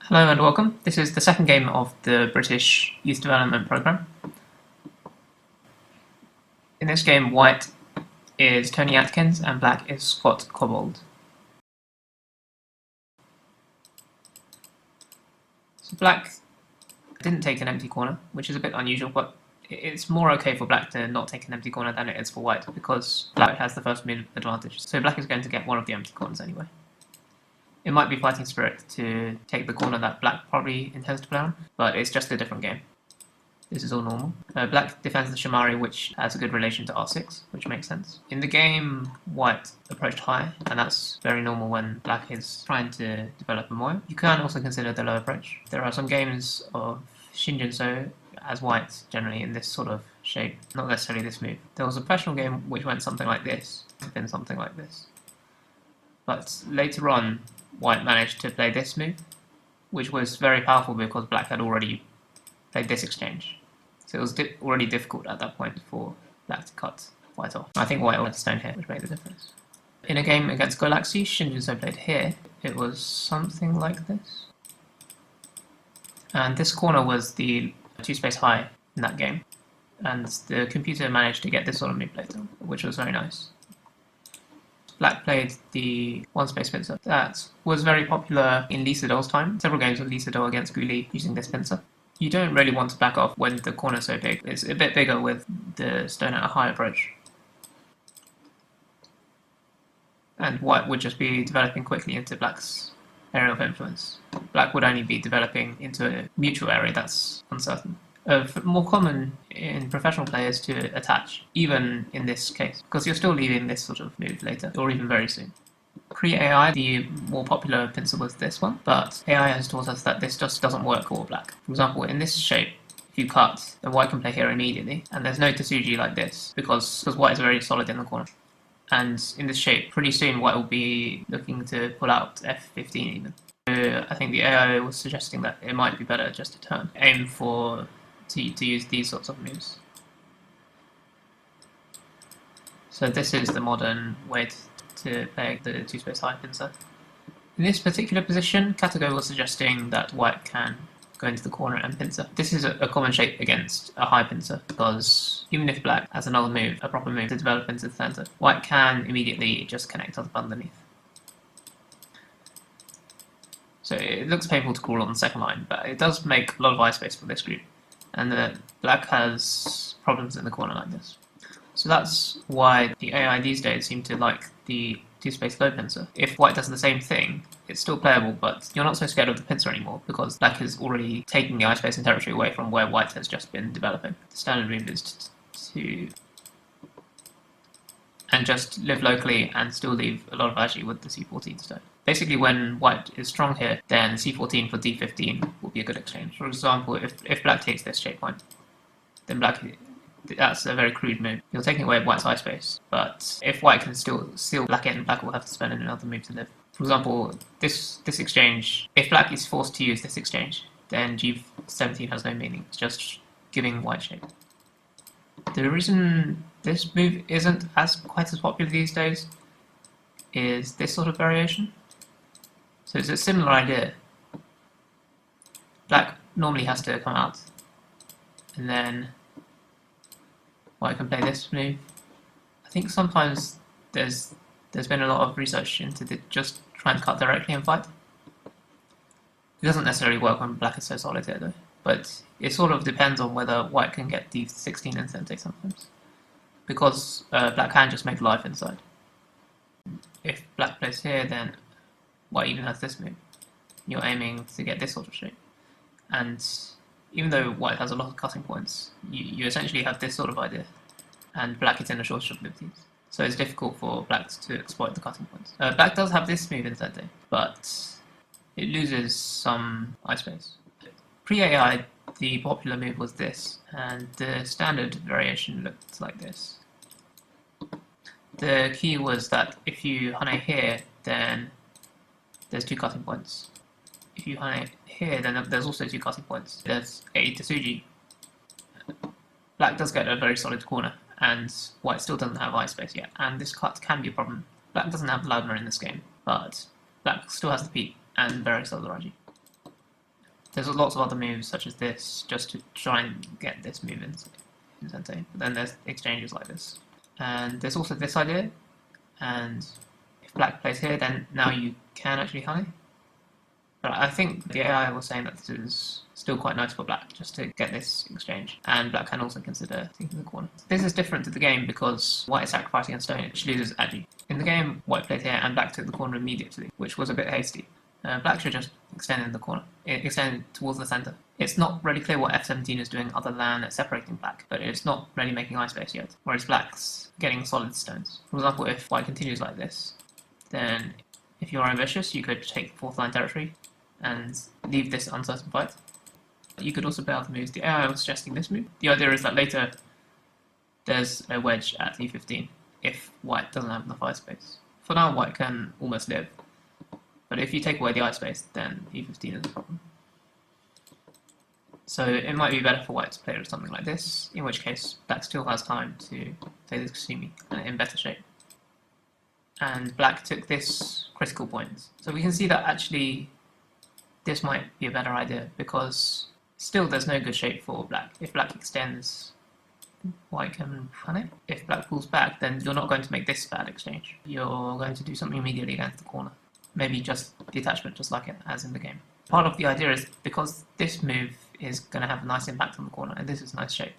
Hello and welcome. This is the second game of the British Youth Development Programme. In this game, white is Tony Atkins and black is Scott Cobbold. So black didn't take an empty corner, which is a bit unusual, but it's more okay for black to not take an empty corner than it is for white, because black has the first move advantage. So black is going to get one of the empty corners anyway. It might be fighting spirit to take the corner that black probably intends to play on, but it's just a different game. This is all normal. Black defends the Shamari, which has a good relation to R6, which makes sense. In the game, white approached high, and that's very normal when black is trying to develop a Moyo. You can also consider the low approach. There are some games of Shinjinso as white, generally in this sort of shape, not necessarily this move. There was a professional game which went something like this, then something like this. But later on, white managed to play this move, which was very powerful because black had already played this exchange. So it was already difficult at that point for black to cut white off. I think white went stone here, which made the difference. In a game against Galaxy, Shinjinso played here. It was something like this. And this corner was the 2-space high in that game. And the computer managed to get this sort of move later, which was very nice. Black played the 1-space pincer. That was very popular in Lee Sedol's time. Several games of Lee Sedol against Guli using this pincer. You don't really want to back off when the corner's so big. It's a bit bigger with the stone at a high approach. And white would just be developing quickly into black's area of influence. Black would only be developing into a mutual area that's uncertain. More common in professional players to attach, even in this case, because you're still leaving this sort of move later, or even very soon. Pre-AI, the more popular pincer was this one, but AI has taught us that this just doesn't work for black. For example, in this shape, if you cut, then white can play here immediately, and there's no Tsuji like this, because white is very solid in the corner. And in this shape, pretty soon white will be looking to pull out f15 even. So I think the AI was suggesting that it might be better just to turn, aim for to use these sorts of moves. So this is the modern way to play the 2-space high pincer. In this particular position, Katago was suggesting that white can go into the corner and pincer. This is a common shape against a high pincer, because even if black has another move, a proper move to develop into the center, white can immediately just connect up underneath. So it looks painful to crawl on the second line, but it does make a lot of eye space for this group. And black has problems in the corner like this. So that's why the AI these days seem to like the 2-space low pincer. If white does the same thing, it's still playable, but you're not so scared of the pincer anymore, because black is already taking the eye space and territory away from where white has just been developing. The standard move is to and just live locally and still leave a lot of agi with the c14 stone. Basically, when white is strong here, then c14 for d15 will be a good exchange. For example, if black takes this shape point, then that's a very crude move. You're taking away white's eye space, but if white can still seal black in, black will have to spend another move to live. For example, this exchange, if black is forced to use this exchange, then g17 has no meaning. It's just giving white shape. The reason this move isn't quite as popular these days is this sort of variation. So it's a similar idea. Black normally has to come out, and then white can play this move. I think sometimes there's been a lot of research into just trying to cut directly and fight. It doesn't necessarily work when black is so solid here though, but it sort of depends on whether white can get d16 and then take sometimes, because black can just make life inside. If black plays here, then white even has this move. You're aiming to get this sort of shape, and even though white has a lot of cutting points, you essentially have this sort of idea, and black is in a shortage of liberties. So it's difficult for black to exploit the cutting points. Black does have this move instead though, but it loses some eye space. Pre-AI, the popular move was this, and the standard variation looked like this. The key was that if you hane here, then there's 2 cutting points. If you hane here, then there's also 2 cutting points. There's a Tsuji. Black does get a very solid corner, and white still doesn't have eye space yet, and this cut can be a problem. Black doesn't have Loudner in this game, but black still has the peak and very solid agi. There's lots of other moves such as this just to try and get this move in Sente. But then there's exchanges like this. And there's also this idea, and if black plays here, then now you can actually honey. But I think the AI was saying that this is still quite nice for black, just to get this exchange. And black can also consider taking the corner. This is different to the game because white is sacrificing a stone, which loses agi. In the game, white played here and black took the corner immediately, which was a bit hasty. Black should just extend in the corner, extend towards the center. It's not really clear what f17 is doing other than separating black, but it's not really making eye space yet, whereas black's getting solid stones. For example, if white continues like this, then if you're ambitious, you could take fourth line territory and leave this uncertain fight. You could also play other moves. The AI was suggesting this move. The idea is that later there's a wedge at e15 if white doesn't have enough eye space. For now, white can almost live. But if you take away the eye space, then e15 is a problem. So it might be better for white to play with something like this, in which case black still has time to play this Kasumi in better shape. And black took this critical point. So we can see that actually this might be a better idea, because still there's no good shape for black. If black extends, white can panic. If black pulls back, then you're not going to make this bad exchange. You're going to do something immediately against the corner. Maybe just detachment, just like it as in the game. Part of the idea is because this move is going to have a nice impact on the corner, and this is nice shape.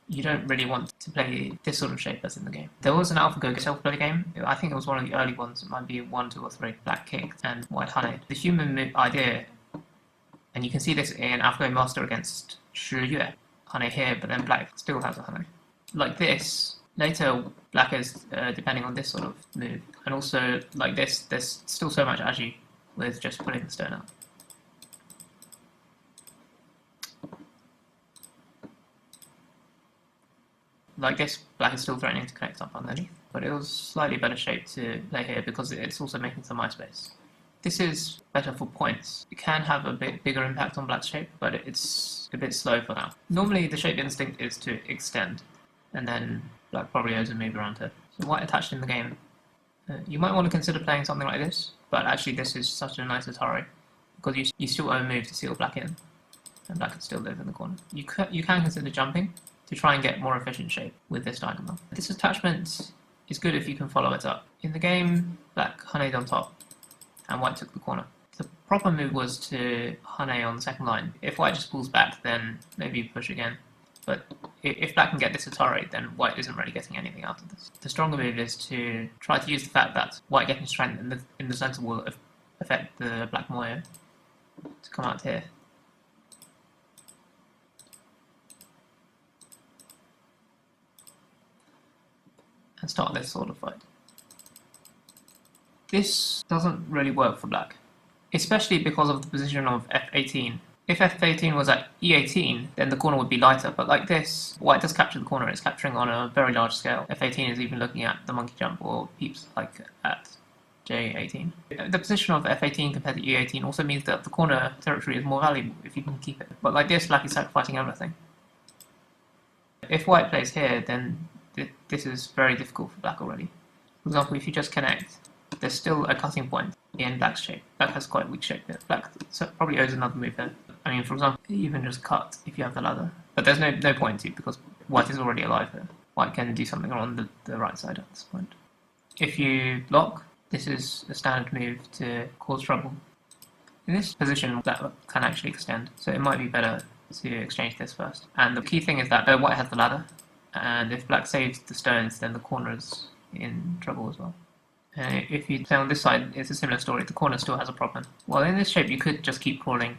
You don't really want to play this sort of shape as in the game. There was an AlphaGo self-play game. I think it was one of the early ones. It might be 1, 2, or 3. Black kicked and white honeyed. The human idea, and you can see this in AlphaGo Master against Shi Yue. Honey here, but then black still has a honey. Like this. Later, black is depending on this sort of move. And also, like this, there's still so much agi with just putting the stone out. Like this, black is still threatening to connect up underneath, but it was slightly better shape to play here because it's also making some eye space. This is better for points. It can have a bit bigger impact on black's shape, but it's a bit slow for now. Normally, the shape instinct is to extend, and then black probably owes a move around here. So white attached in the game. You might want to consider playing something like this, but actually this is such a nice Atari, because you still owe a move to seal black in, and black can still live in the corner. You can consider jumping to try and get more efficient shape with this diagonal. This attachment is good if you can follow it up. In the game, black honeyed on top, and white took the corner. The proper move was to honey on the second line. If white just pulls back, then maybe push again. But if black can get this Atari, then white isn't really getting anything out of this. The stronger move is to try to use the fact that white getting strength in the center will affect the black Moyo to come out here. And start this sort of fight. This doesn't really work for black, especially because of the position of f18. If f18 was at e18, then the corner would be lighter, but like this, white does capture the corner, it's capturing on a very large scale. f18 is even looking at the monkey jump or peeps like at j18. The position of f18 compared to e18 also means that the corner territory is more valuable if you can keep it. But like this, black is sacrificing everything. If white plays here, then this is very difficult for black already. For example, if you just connect, there's still a cutting point in black's shape. Black has quite weak shape here. Black probably owes another move here. I mean, for example, even just cut if you have the ladder. But there's no point to, because white is already alive here. White can do something on the right side at this point. If you block, this is a standard move to cause trouble. In this position, black can actually extend, so it might be better to exchange this first. And the key thing is that white has the ladder, and if black saves the stones, then the corner is in trouble as well. If you play on this side, it's a similar story. The corner still has a problem. Well, in this shape, you could just keep crawling,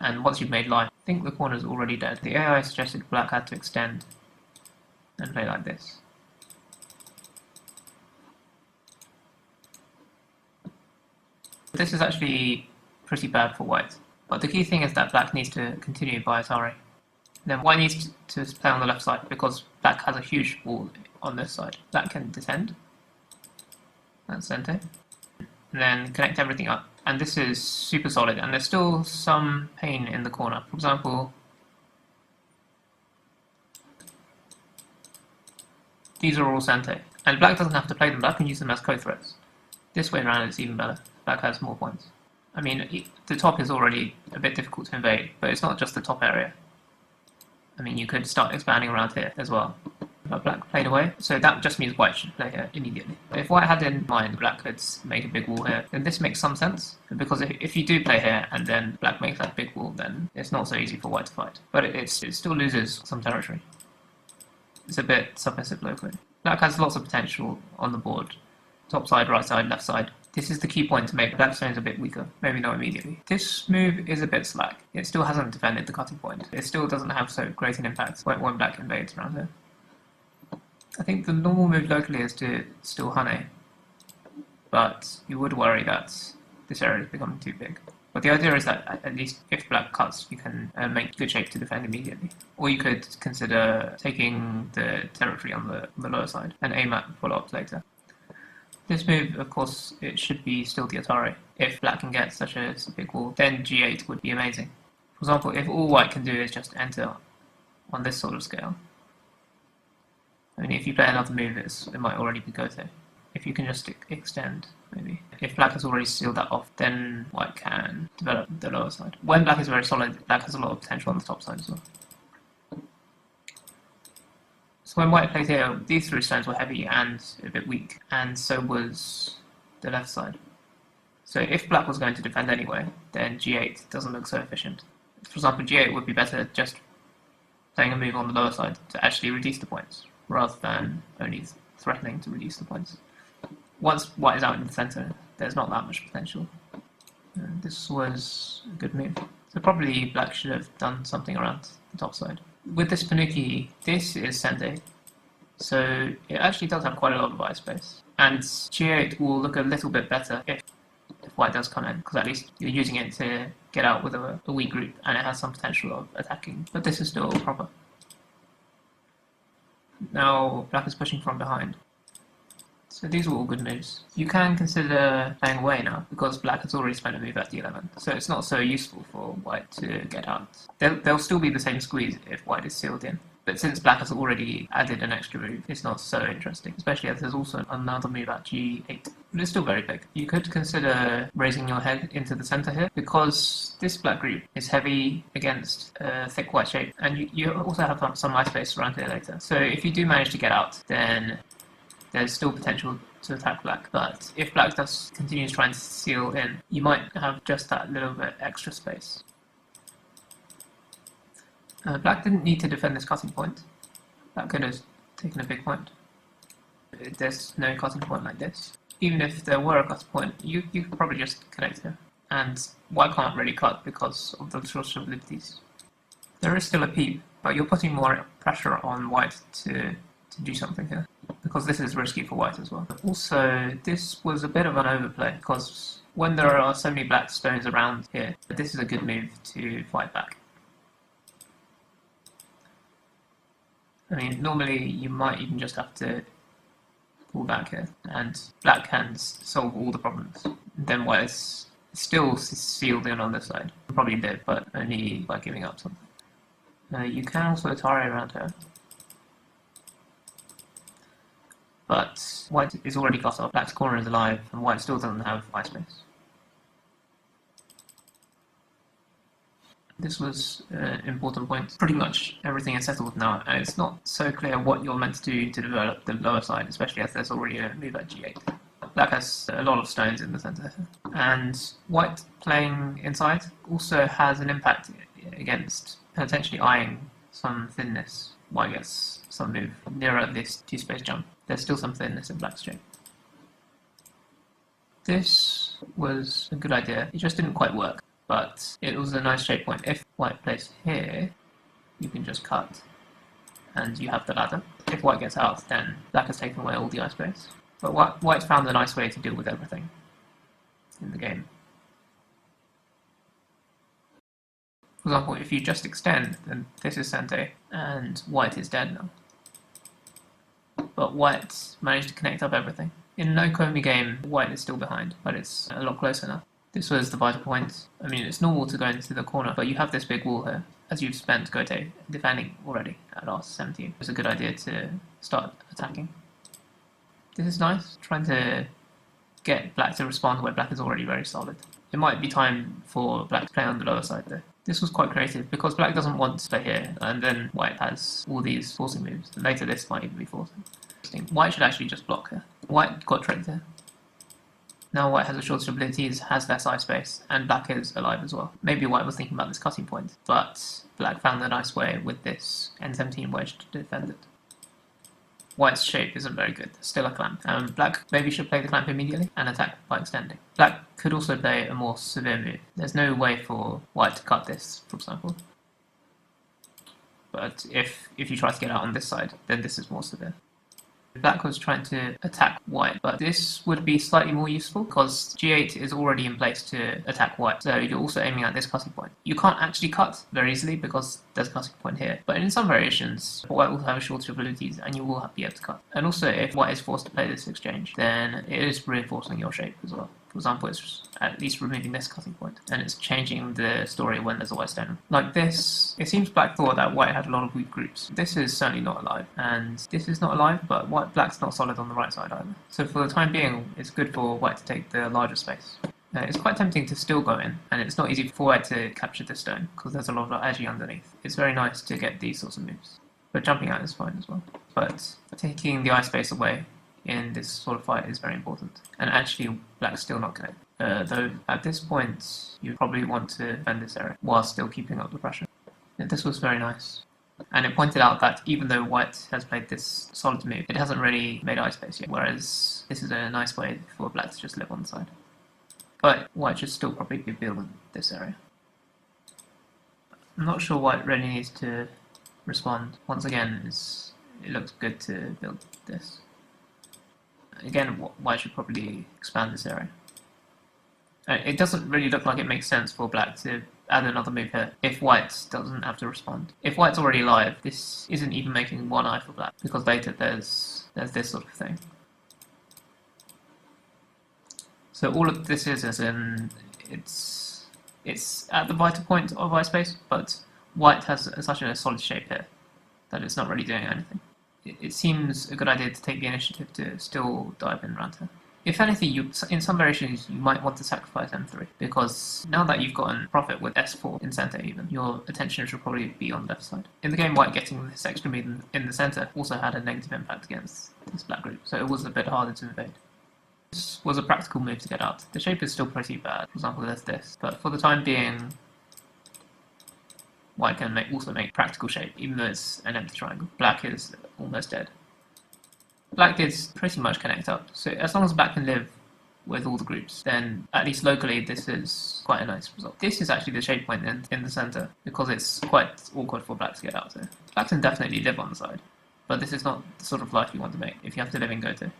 and once you've made life, I think the corner is already dead. The AI suggested black had to extend and play like this. This is actually pretty bad for white, but the key thing is that black needs to continue by Atari. Then white needs to play on the left side, because black has a huge wall on this side. Black can defend. That's Sente. And then connect everything up. And this is super solid, and there's still some pain in the corner. For example, these are all Sente. And black doesn't have to play them, black can use them as co-threats. This way around it's even better. Black has more points. I mean, the top is already a bit difficult to invade, but it's not just the top area. I mean, you could start expanding around here as well. But black played away, so that just means white should play here immediately. If white had in mind black could make a big wall here, then this makes some sense, because if you do play here and then black makes that big wall, then it's not so easy for white to fight. But it still loses some territory. It's a bit submissive locally. Black has lots of potential on the board. Top side, right side, left side. This is the key point to make black stones a bit weaker, maybe not immediately. This move is a bit slack. It still hasn't defended the cutting point. It still doesn't have so great an impact when black invades around here. I think the normal move locally is to steal honey, but you would worry that this area is becoming too big. But the idea is that at least if black cuts, you can make good shape to defend immediately. Or you could consider taking the territory on the lower side and aim at follow-ups later. This move, of course, it should be still the Atari. If black can get such a big wall, then G8 would be amazing. For example, if all white can do is just enter on this sort of scale, I mean, if you play another move, it might already be go-to. If you can just extend, maybe. If black has already sealed that off, then white can develop the lower side. When black is very solid, black has a lot of potential on the top side as well. So when white played here, these three stones were heavy and a bit weak, and so was the left side. So if black was going to defend anyway, then G8 doesn't look so efficient. For example, G8 would be better just playing a move on the lower side to actually reduce the points, rather than only threatening to reduce the points. Once white is out in the centre, there's not that much potential. This was a good move. So probably black should have done something around the top side. With this Panuki, this is Sente, so it actually does have quite a lot of white space. And G8 will look a little bit better if white does come in, because at least you're using it to get out with a weak group, and it has some potential of attacking. But this is still proper. Now black is pushing from behind. So these are all good moves. You can consider playing away now, because black has already spent a move at D11, so it's not so useful for white to get out. There'll still be the same squeeze if white is sealed in, but since black has already added an extra move, it's not so interesting, especially as there's also another move at G8. But it's still very big. You could consider raising your head into the center here, because this black group is heavy against a thick white shape, and you also have some white space around here later. So if you do manage to get out, then there's still potential to attack black, but if black continues trying to seal in, you might have just that little bit extra space. Black didn't need to defend this cutting point. Black could have taken a big point. There's no cutting point like this. Even if there were a cutting point, you could probably just connect here. And white can't really cut because of the short abilities. There is still a peep, but you're putting more pressure on white to do something here, because this is risky for white as well. Also, this was a bit of an overplay, because when there are so many black stones around here, this is a good move to fight back. I mean, normally you might even just have to pull back here, and black can solve all the problems. Then white is still sealed in on this side. Probably did, but only by giving up something. You can also Atari around here, but white is already cut off, black's corner is alive, and white still doesn't have white space. This was an important point. Pretty much everything is settled now, and it's not so clear what you're meant to do to develop the lower side, especially as there's already a move at G8. Black has a lot of stones in the centre, and white playing inside also has an impact against potentially eyeing some thinness. White gets some move nearer this two-space jump. There's still some thinness in black's shape. This was a good idea. It just didn't quite work, but it was a nice shape point. If white plays here, you can just cut, and you have the ladder. If white gets out, then black has taken away all the ice space. But white's found a nice way to deal with everything in the game. For example, if you just extend, then this is Sente, and white is dead now. But white managed to connect up everything. In no Komi game, white is still behind, but it's a lot closer now. This was the vital point. I mean, it's normal to go into the corner, but you have this big wall here, as you've spent Gote defending already at last 17. It's a good idea to start attacking. This is nice, trying to get black to respond where black is already very solid. It might be time for black to play on the lower side though. This was quite creative because black doesn't want to play here, and then white has all these forcing moves. And later this might even be forcing. White should actually just block here. White got tricked here. Now white has a shortage of abilities, has less eye space, and black is alive as well. Maybe white was thinking about this cutting point, but black found a nice way with this N17 wedge to defend it. White's shape isn't very good, still a clamp. Black maybe should play the clamp immediately and attack by extending. Black could also play a more severe move. There's no way for white to cut this, for example. But if you try to get out on this side, then this is more severe. Black was trying to attack white, but this would be slightly more useful because G8 is already in place to attack white, so you're also aiming at this cutting point. You can't actually cut very easily because there's a cutting point here, but in some variations, white will have a shortage of abilities and you will be able to cut. And also, if white is forced to play this exchange, then it is reinforcing your shape as well. For example, it's at least removing this cutting point, and it's changing the story when there's a white stone. Like this, it seems black thought that white had a lot of weak groups. This is certainly not alive, and this is not alive, but black's not solid on the right side either. So for the time being, it's good for white to take the larger space. It's quite tempting to still go in, and it's not easy for white to capture this stone, because there's a lot of agi underneath. It's very nice to get these sorts of moves. But jumping out is fine as well. But taking the eye space away in this sort of fight is very important. And actually, black's still not connected. Though at this point, you probably want to defend this area while still keeping up the pressure. Yeah, this was very nice. And it pointed out that even though white has played this solid move, it hasn't really made eye space yet, whereas this is a nice way for black to just live on the side. But white should still probably be building this area. I'm not sure white really needs to respond. Once again, it looks good to build this. Again, white should probably expand this area. It doesn't really look like it makes sense for black to add another move here if white doesn't have to respond. If white's already live, this isn't even making one eye for black, because later there's this sort of thing. So all of this is in it's at the vital point of eye space, but white has such a solid shape here that it's not really doing anything. It seems a good idea to take the initiative to still dive in around here. If anything, in some variations, you might want to sacrifice M3, because now that you've gotten profit with S4 in center even, your attention should probably be on the left side. In the game, white getting this extra move in the center also had a negative impact against this black group, so it was a bit harder to invade. This was a practical move to get out. The shape is still pretty bad, for example there's this, but for the time being, white can also make practical shape, even though it's an empty triangle. Black is almost dead. Black did pretty much connect up, so as long as black can live with all the groups, then at least locally this is quite a nice result. This is actually the shape point in the center, because it's quite awkward for black to get out there. Black can definitely live on the side, but this is not the sort of life you want to make if you have to live in Goto.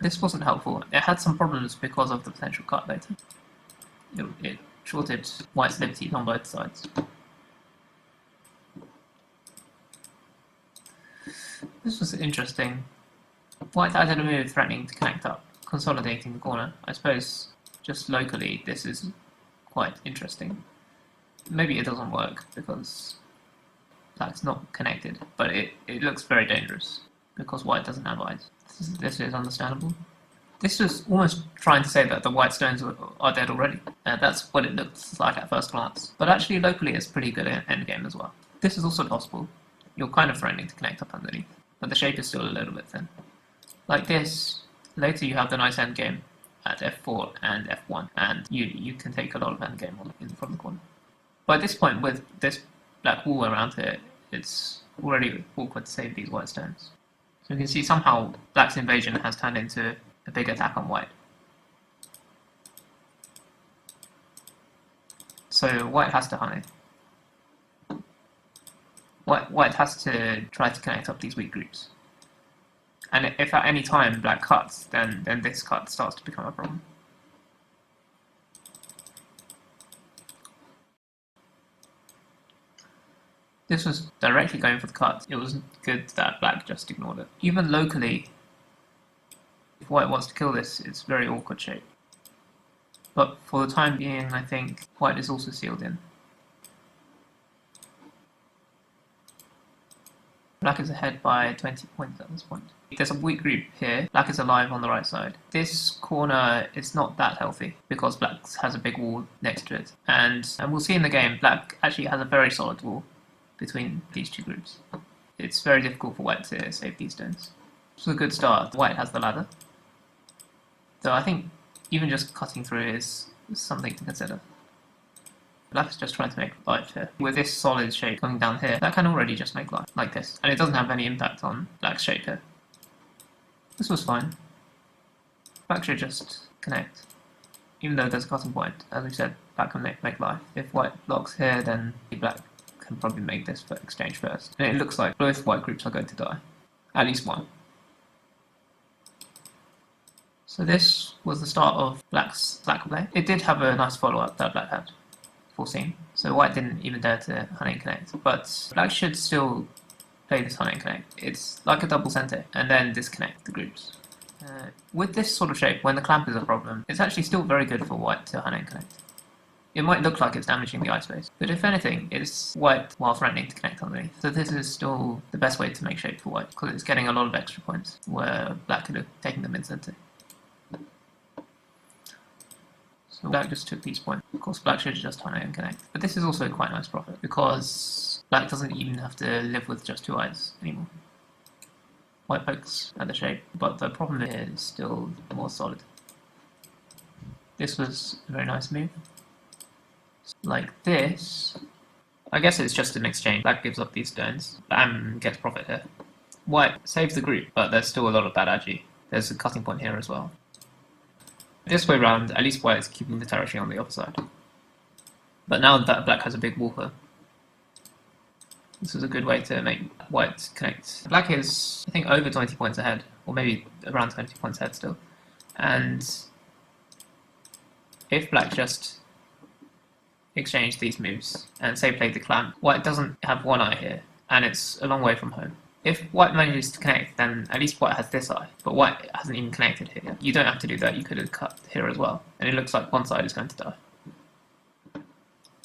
This wasn't helpful. It had some problems because of the potential cut later. It shorted white's liberties on both sides. This was interesting. White added a move threatening to connect up, consolidating the corner. I suppose just locally this is quite interesting. Maybe it doesn't work because that's not connected, but it looks very dangerous because white doesn't have eyes. This is understandable. This was almost trying to say that the white stones are dead already. That's what it looks like at first glance. But actually locally it's pretty good endgame as well. This is also possible. You're kind of threatening to connect up underneath, but the shape is still a little bit thin. Like this, later you have the nice endgame at f4 and f1, and you can take a lot of endgame from the corner. By this point, with this black wall around here, it's already awkward to save these white stones. So you can see somehow black's invasion has turned into a big attack on white. So white has to hide. White has to try to connect up these weak groups. And if at any time black cuts, then this cut starts to become a problem. This was directly going for the cut. It was good that black just ignored it. Even locally, if white wants to kill this, it's very awkward shape. But for the time being, I think white is also sealed in. Black is ahead by 20 points at this point. There's a weak group here. Black is alive on the right side. This corner is not that healthy because black has a big wall next to it. And we'll see in the game, black actually has a very solid wall between these two groups. It's very difficult for white to save these stones. It's a good start. White has the ladder. So I think even just cutting through is something to consider. Black is just trying to make life here. With this solid shape coming down here, that can already just make life, like this. And it doesn't have any impact on black's shape here. This was fine. Black should just connect. Even though there's a cutting point, as we said, black can make life. If white blocks here, then black can probably make this for exchange first. And it looks like both white groups are going to die. At least one. So this was the start of black's black play. It did have a nice follow-up that black had foreseen. So white didn't even dare to honey and connect. But black should still play this honey and connect. It's like a double center, and then disconnect the groups. With this sort of shape, when the clamp is a problem, it's actually still very good for white to honey and connect. It might look like it's damaging the eye space, but if anything, it's white while threatening to connect underneath. So this is still the best way to make shape for white, because it's getting a lot of extra points, where black could have taken them in center. So black just took these points. Of course, black should just honey and connect. But this is also quite a nice profit, because black doesn't even have to live with just two eyes anymore. White pokes at the shape, but the problem is still more solid. This was a very nice move. Like this, I guess it's just an exchange. Black gives up these stones and gets profit here. White saves the group, but there's still a lot of bad agi. There's a cutting point here as well. This way round, at least white is keeping the territory on the other side. But now that black has a big wall here, this is a good way to make white connect. Black is, I think, over 20 points ahead, or maybe around 20 points ahead still. And if black just exchanged these moves and say played the clamp, white doesn't have one eye here, and it's a long way from home. If white manages to connect, then at least white has this eye, but white hasn't even connected here yet. You don't have to do that, you could have cut here as well, and it looks like one side is going to die.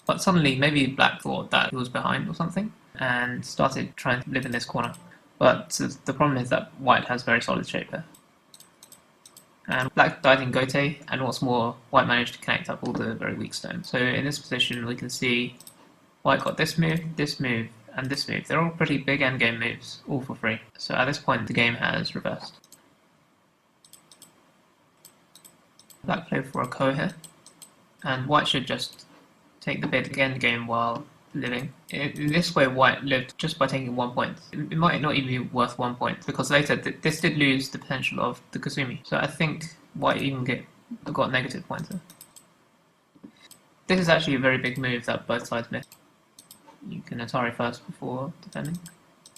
But suddenly, maybe black thought that he was behind or something, and started trying to live in this corner. But the problem is that white has very solid shape here. And black died in Gote, and what's more, white managed to connect up all the very weak stones. So in this position, we can see white got this move, and this move. They're all pretty big endgame moves, all for free. So at this point, the game has reversed. Black played for a ko here, and white should just take the big endgame while living. In this way, white lived just by taking 1 point. It might not even be worth 1 point, because later this did lose the potential of the Kasumi. So I think white even got negative points there. This is actually a very big move that both sides missed. You can Atari first before defending,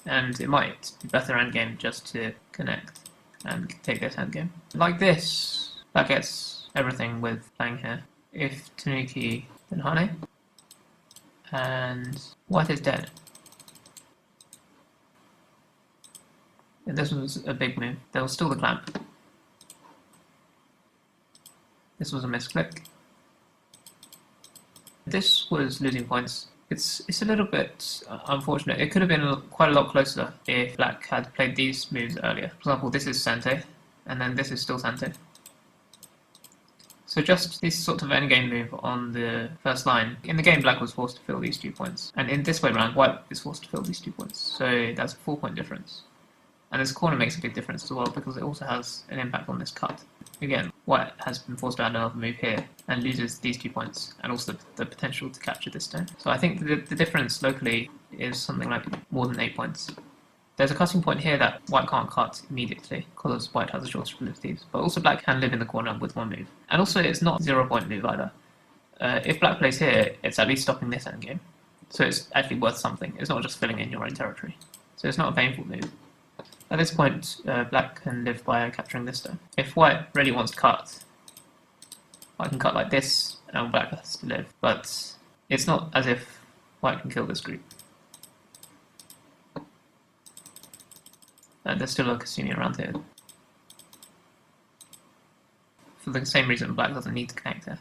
and it might be better endgame just to connect and take this endgame. Like this, that gets everything with playing here. If Tanuki, then Hane, and white is dead. And this was a big move. There was still the clamp. This was a misclick. This was losing points. It's a little bit unfortunate. It could have been quite a lot closer if black had played these moves earlier. For example, this is Sente, and then this is still Sente. So just this sort of endgame move on the first line. In the game, black was forced to fill these 2 points. And in this way round, white is forced to fill these 2 points. So that's a 4-point difference. And this corner makes a big difference as well, because it also has an impact on this cut. Again, white has been forced to add another move here, and loses these 2 points, and also the potential to capture this stone. So I think the difference locally is something like more than 8 points. There's a cutting point here that white can't cut immediately, because white has a shorter abilities, but also black can live in the corner with 1 move. And also it's not a 0-point move either. If black plays here, it's at least stopping this endgame. So it's actually worth something. It's not just filling in your own territory. So it's not a painful move. At this point, black can live by capturing this stone. If white really wants to cut, white can cut like this, and black has to live. But it's not as if white can kill this group. And there's still a Kasumi around here. For the same reason, black doesn't need to connect here.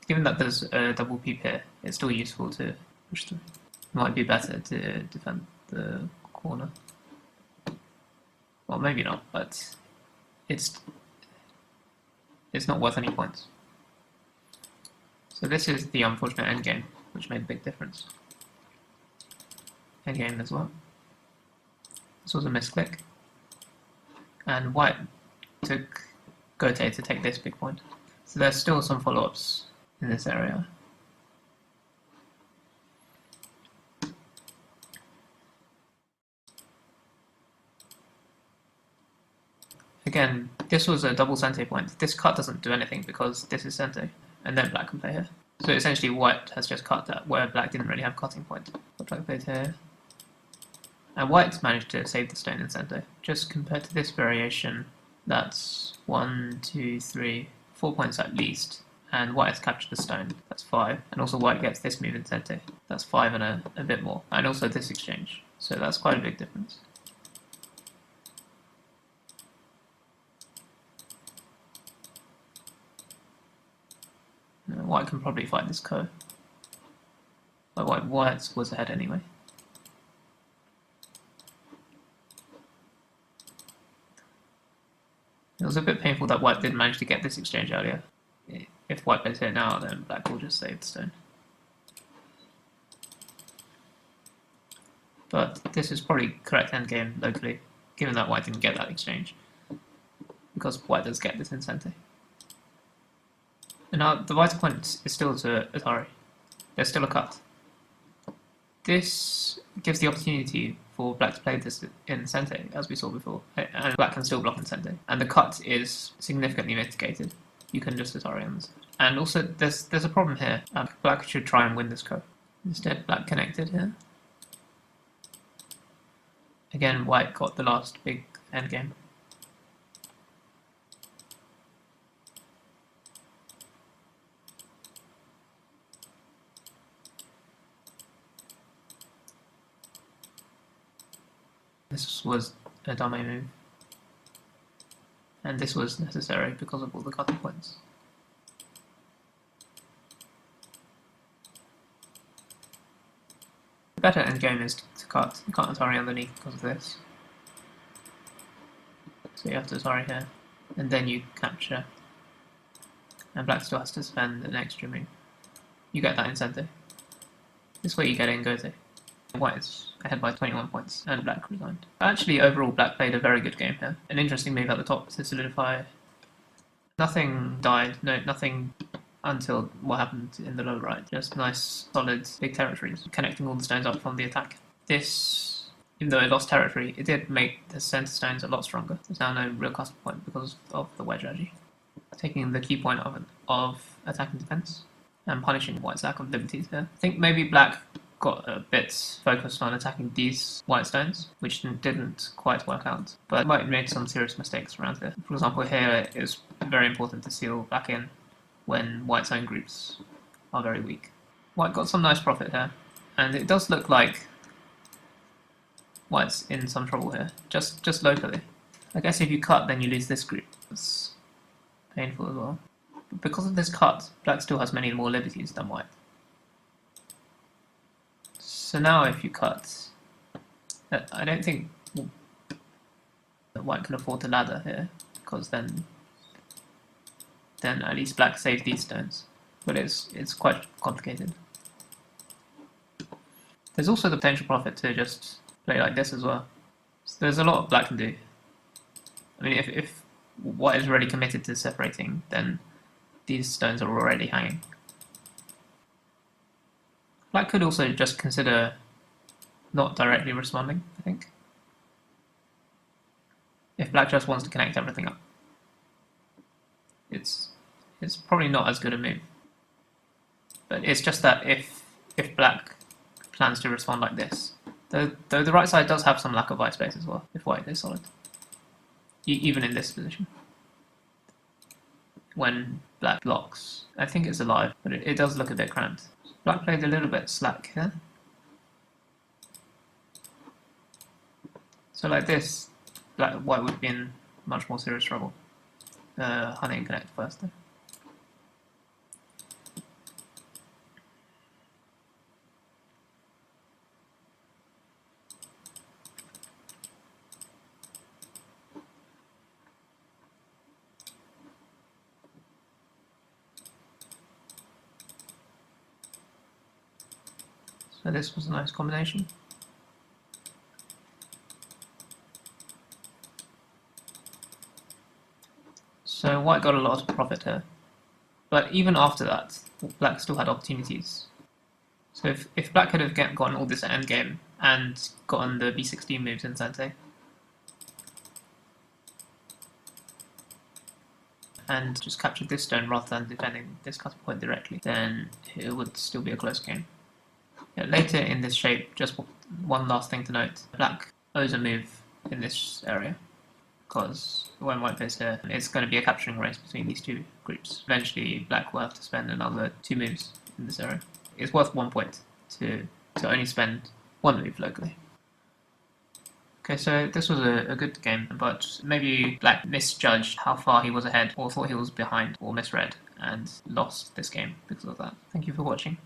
Given that there's a double peep here, it's still useful to push through. It might be better to defend the corner. Well, maybe not, but it's not worth any points. So this is the unfortunate endgame, which made a big difference. Endgame as well. This was a misclick. And white took Gote to take this big point. So there's still some follow-ups in this area. Again, this was a double sente point. This cut doesn't do anything because this is sente, and then black can play here. So essentially white has just cut that, where black didn't really have cutting point. But black played here. And white managed to save the stone in sente. Just compared to this variation, that's 1, 2, 3, 4 points at least. And white has captured the stone, that's 5. And also white gets this move in sente, that's 5 and a bit more. And also this exchange, so that's quite a big difference. White can probably fight this ko. But white was ahead anyway. It was a bit painful that white didn't manage to get this exchange earlier. If white plays here now, then black will just save the stone. But this is probably correct endgame locally, given that white didn't get that exchange. Because white does get this in sente. And now the vital point is still to Atari. There's still a cut. This gives the opportunity for black to play this in sente, as we saw before, and black can still block in sente. And the cut is significantly mitigated. You can just Atari on this. And also, there's a problem here. Black should try and win this ko. Instead, black connected here. Again, white got the last big endgame. This was a dame move, and this was necessary because of all the cutting points. The better endgame is to cut. You can't Atari underneath because of this. So you have to Atari here, and then you capture. And black still has to spend an extra move. You get that in sente. This way you get it in Gote. White is ahead by 21 points, and black resigned. Actually, overall, black played a very good game here. An interesting move at the top to solidify. Nothing died, no, nothing until what happened in the low right. Just nice, solid, big territories, connecting all the stones up from the attack. This, even though it lost territory, it did make the center stones a lot stronger. There's now no real custom point because of the wedge strategy. Taking the key point of attack and defense, and punishing white's lack of liberties here. I think maybe black got a bit focused on attacking these white stones, which didn't quite work out, but white made some serious mistakes around here. For example, here it's very important to seal black in when white's own groups are very weak. White got some nice profit here, and it does look like white's in some trouble here, just locally. I guess if you cut, then you lose this group. It's painful as well. But because of this cut, black still has many more liberties than white. So now if you cut, I don't think that white can afford to ladder here, because then at least black saves these stones. But it's quite complicated. There's also the potential profit to just play like this as well. So there's a lot black can do. I mean, if white is already committed to separating, then these stones are already hanging. Black could also just consider not directly responding, I think. If black just wants to connect everything up. It's probably not as good a move. But it's just that if black plans to respond like this, though the right side does have some lack of white space as well, if white is solid. Even in this position. When black blocks, I think it's alive, but it does look a bit cramped. Black played a little bit slack here. So like this, white would be in much more serious trouble. Honey and connect first though. So this was a nice combination. So white got a lot of profit here. But even after that, black still had opportunities. So if black could have gotten all this at endgame and gotten the b16 moves in Sente, and just captured this stone rather than defending this cutting point directly, then it would still be a close game. Later in this shape, just one last thing to note, black owes a move in this area, because when white plays here, it's going to be a capturing race between these two groups. Eventually, black will have to spend another 2 moves in this area. It's worth 1 point to only spend 1 move locally. Okay, so this was a good game, but maybe black misjudged how far he was ahead, or thought he was behind, or misread, and lost this game because of that. Thank you for watching.